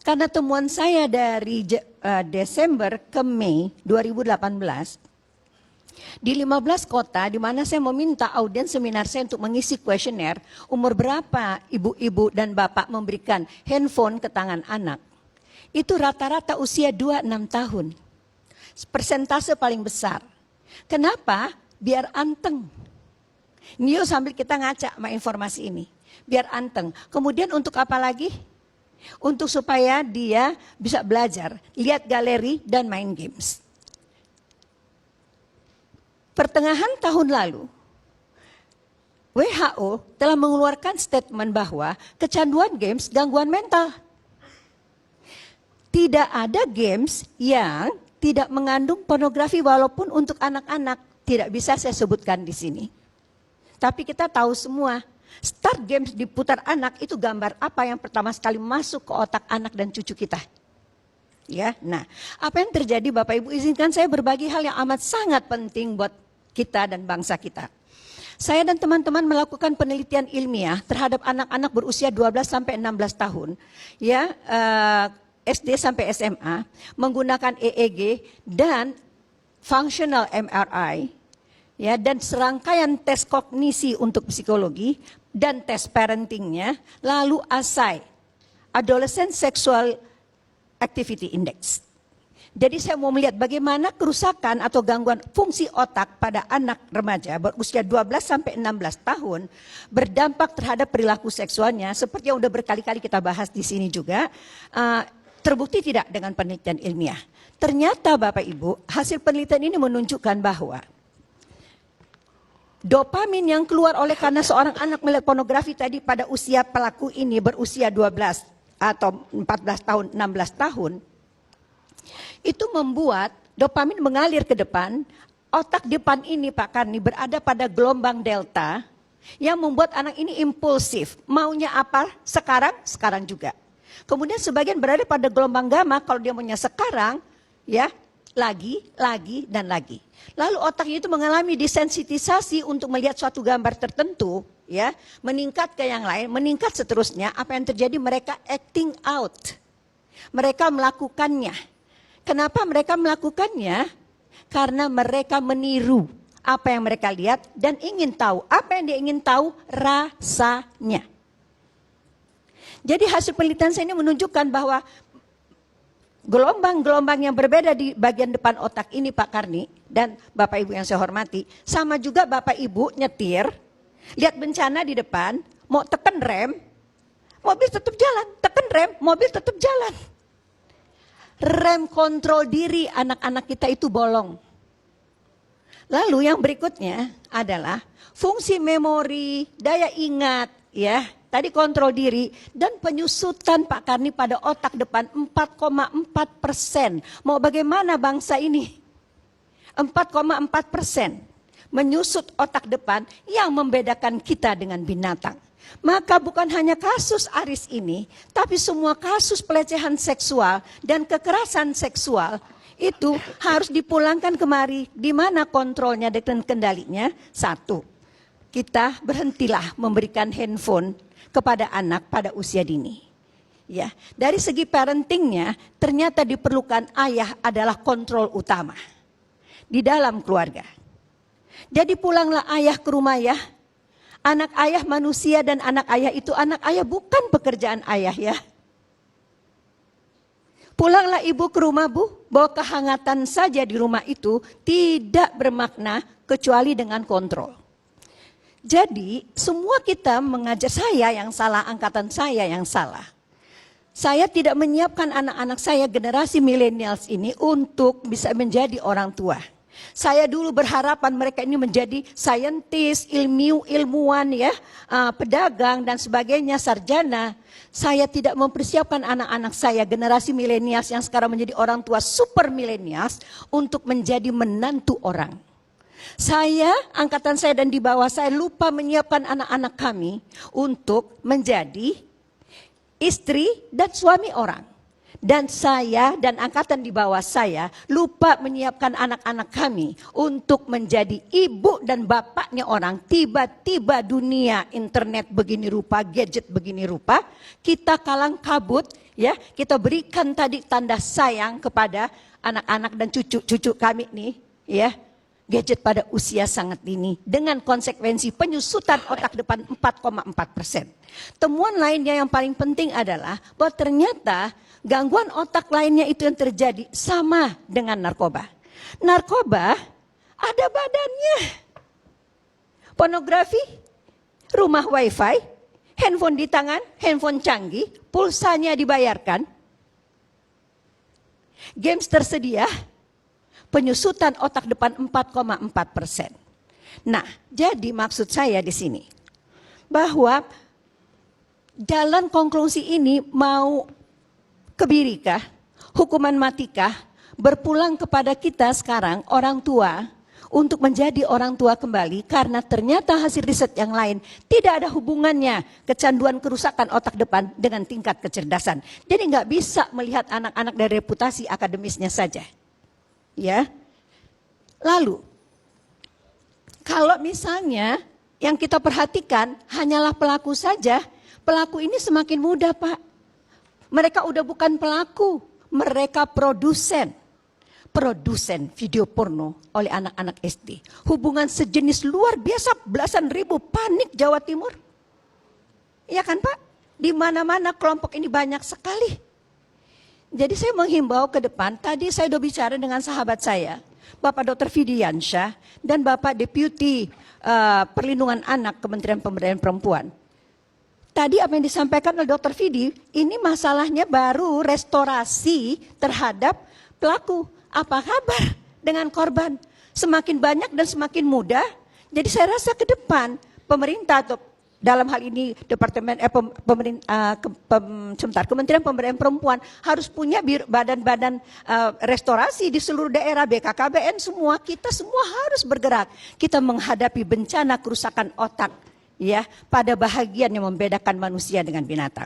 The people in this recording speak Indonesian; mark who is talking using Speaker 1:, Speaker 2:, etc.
Speaker 1: Karena temuan saya dari Desember ke Mei 2018, di 15 kota di mana saya meminta audiens seminar saya untuk mengisi kuesioner, umur berapa ibu-ibu dan bapak memberikan handphone ke tangan anak. Itu rata-rata usia 2-6 tahun. Persentase paling besar. Kenapa? Biar anteng. Nio sambil kita ngaca sama informasi ini. Biar anteng. Kemudian untuk apa lagi? Untuk supaya dia bisa belajar, lihat galeri dan main games. Pertengahan tahun lalu, WHO telah mengeluarkan statement bahwa kecanduan games gangguan mental. Tidak ada games yang tidak mengandung pornografi walaupun untuk anak-anak. Tidak bisa saya sebutkan di sini. Tapi kita tahu semua. Start games diputar anak itu gambar apa yang pertama sekali masuk ke otak anak dan cucu kita. Ya, nah, apa yang terjadi Bapak Ibu, izinkan saya berbagi hal yang amat sangat penting buat kita dan bangsa kita. Saya dan teman-teman melakukan penelitian ilmiah terhadap anak-anak berusia 12 sampai 16 tahun, ya, SD sampai SMA menggunakan EEG dan functional MRI. Ya, dan serangkaian tes kognisi untuk psikologi dan tes parentingnya, lalu ASI, Adolescent Sexual Activity Index. Jadi saya mau melihat bagaimana kerusakan atau gangguan fungsi otak pada anak remaja berusia 12 sampai 16 tahun berdampak terhadap perilaku seksualnya, seperti yang udah berkali-kali kita bahas di sini juga, terbukti tidak dengan penelitian ilmiah. Ternyata Bapak Ibu, hasil penelitian ini menunjukkan bahwa dopamin yang keluar oleh karena seorang anak melihat pornografi tadi pada usia pelaku ini berusia 12 atau 14 tahun, 16 tahun, itu membuat dopamin mengalir ke depan. Otak depan ini Pak Karni berada pada gelombang delta yang membuat anak ini impulsif. Maunya apa? Sekarang, sekarang juga. Kemudian sebagian berada pada gelombang gamma, kalau dia maunya sekarang, ya, lagi, dan lagi. Lalu otaknya itu mengalami desensitisasi untuk melihat suatu gambar tertentu, ya, meningkat ke yang lain, meningkat seterusnya. Apa yang terjadi? Mereka acting out. Mereka melakukannya. Kenapa mereka melakukannya? Karena mereka meniru apa yang mereka lihat dan ingin tahu. Apa yang dia ingin tahu? Rasanya. Jadi hasil penelitian saya ini menunjukkan bahwa gelombang-gelombang yang berbeda di bagian depan otak ini Pak Karni dan Bapak Ibu yang saya hormati, sama juga Bapak Ibu nyetir, lihat bencana di depan, mau tekan rem, mobil tetap jalan, tekan rem, mobil tetap jalan. Rem kontrol diri anak-anak kita itu bolong. Lalu yang berikutnya adalah fungsi memori, daya ingat, ya. Tadi kontrol diri dan penyusutan Pak Karni pada otak depan 4,4%. Mau bagaimana bangsa ini? 4,4% menyusut otak depan yang membedakan kita dengan binatang. Maka bukan hanya kasus Aris ini, tapi semua kasus pelecehan seksual dan kekerasan seksual itu harus dipulangkan kemari. Di mana kontrolnya dan kendalinya? Satu, kita berhentilah memberikan handphone kepada anak pada usia dini. Ya, dari segi parentingnya ternyata diperlukan ayah adalah kontrol utama di dalam keluarga. Jadi pulanglah ayah ke rumah ya. Anak ayah manusia dan anak ayah itu anak ayah bukan pekerjaan ayah ya. Pulanglah ibu ke rumah Bu, bahwa kehangatan saja di rumah itu tidak bermakna kecuali dengan kontrol. Jadi semua kita mengajar, saya yang salah, angkatan saya yang salah. Saya tidak menyiapkan anak-anak saya generasi milenials ini untuk bisa menjadi orang tua. Saya dulu berharapan mereka ini menjadi saintis, ilmuwan ya, pedagang dan sebagainya, sarjana. Saya tidak mempersiapkan anak-anak saya generasi milenials yang sekarang menjadi orang tua super milenials untuk menjadi menantu orang. Saya, angkatan saya dan di bawah saya lupa menyiapkan anak-anak kami untuk menjadi istri dan suami orang. Dan saya dan angkatan di bawah saya lupa menyiapkan anak-anak kami untuk menjadi ibu dan bapaknya orang. Tiba-tiba dunia internet begini rupa, gadget begini rupa, kita kalang kabut, ya, kita berikan tadi tanda sayang kepada anak-anak dan cucu-cucu kami nih, ya. Gadget pada usia sangat dini dengan konsekuensi penyusutan otak depan 4,4%. Temuan lainnya yang paling penting adalah bahwa ternyata gangguan otak lainnya itu yang terjadi sama dengan narkoba. Narkoba ada badannya. Pornografi, rumah wifi, handphone di tangan, handphone canggih, pulsanya dibayarkan. Games tersedia, penyusutan otak depan 4,4%. Nah, jadi maksud saya di sini bahwa jalan konklusi ini mau kebirikah, hukuman matikah, berpulang kepada kita sekarang orang tua untuk menjadi orang tua kembali, karena ternyata hasil riset yang lain tidak ada hubungannya kecanduan kerusakan otak depan dengan tingkat kecerdasan. Jadi nggak bisa melihat anak-anak dari reputasi akademisnya saja. Ya, lalu kalau misalnya yang kita perhatikan hanyalah pelaku saja, pelaku ini semakin mudah, Pak. Mereka udah bukan pelaku, mereka produsen video porno oleh anak-anak SD. Hubungan sejenis luar biasa, belasan ribu, panik Jawa Timur. Iya kan, Pak? Di mana-mana kelompok ini banyak sekali. Jadi saya menghimbau ke depan, tadi saya sudah bicara dengan sahabat saya, Bapak Dr. Fidiansyah dan Bapak Deputi Perlindungan Anak Kementerian Pemberdayaan Perempuan. Tadi apa yang disampaikan oleh Dr. Fidi, ini masalahnya baru restorasi terhadap pelaku. Apa kabar dengan korban? Semakin banyak dan semakin mudah. Jadi saya rasa ke depan pemerintah atau dalam hal ini Kementerian Pemberdayaan Perempuan harus punya badan-badan restorasi di seluruh daerah, BKKBN semua, kita semua harus bergerak. Kita menghadapi bencana kerusakan otak, ya, pada bahagian yang membedakan manusia dengan binatang.